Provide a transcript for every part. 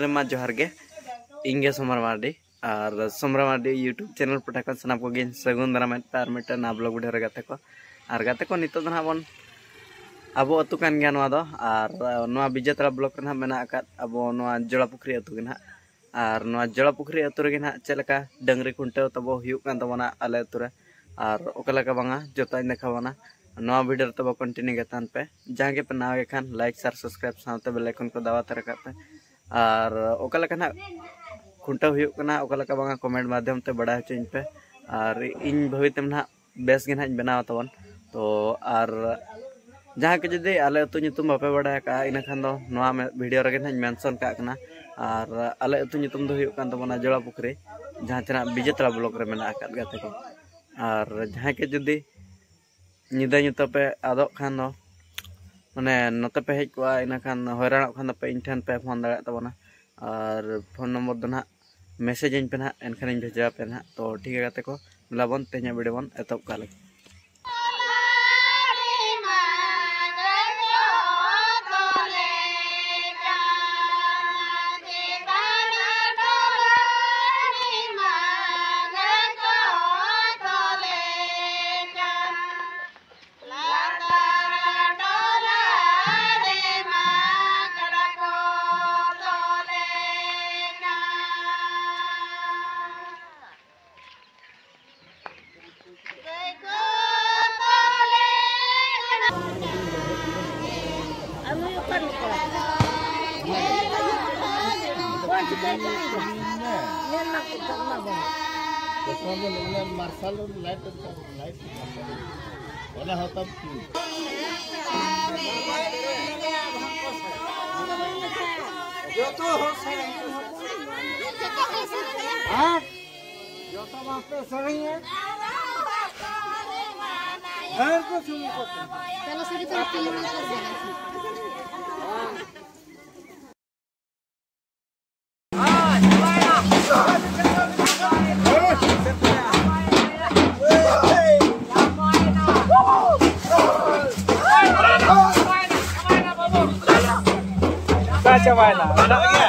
मा जोहार गे इंगे सोमर मार्डी और सोमर मार्डी यूट्यूब चैनल पटाखा सनाम को गिन सगुन दाराम तार मिटा ना ब्लॉग वीडियो रे गाते को नितो दना बन अबो अतु कान गया नवा दो और नवा बिजेतरा ब्लॉग रे ना मेना आकात अबो नवा जोड़ा पुखरी अतु गे ना और नवा जोड़ा पुखरी अतु रे ना चेलका डंगरी खुंटे तबो हुयुक कान तबना आले अतु रे और ओकलका बांगा जोता देखावना नवा वीडियो तब कंटिन्यू गतान पे जहां के पे नावे खान लाइक शेयर सब्सक्राइब साथे बेल आइकन को दबा तरका पे और ओकलका ना खुंटा हुयुक कना ओकलका बांगा कमेंट माध्यम ते बड़ा हचिन पे और इन भविते ना बेस गे ना बनाव तबन तो और जहां के जदि आले अतु नितुम बापे बड़ा का इना खान दो नवा वीडियो रे ना मेंशन का कना और आले अतु नितुम दो हुयुक कान तबना जोड़ा पुखरी जहां तना बिजेतरा ब्लॉक रे मेना आकात गाते को और जहां के जदि निदा नितो पे आदो खान दो माने नते पे हेज कोआ इना खान हैरान खान पे इन ठन पे फोन दाड़ा तबना और फोन नंबर दो ना मैसेज इन पे ना एनखान इन भेजा पे ना तो ठीक है गाते को लाबन ते냐 वीडियो बन एतब काले मार्शल लाइट वाला होता जो तो हो हां जो तो वहां पे सही है हर को शुरू करते चलो सही तो तीन कर देना Chawala, enak ya?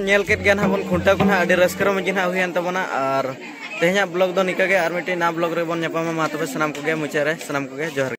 नेल केट गया ना बन खुंटा को ना रस्कर मजी ना हुई तबना और तेहना ब्लॉग दो निका गे और मिट्टी ना ब्लॉग रे बन मा तबे सनाम को गे मुचारे सनाम को गे जोहर।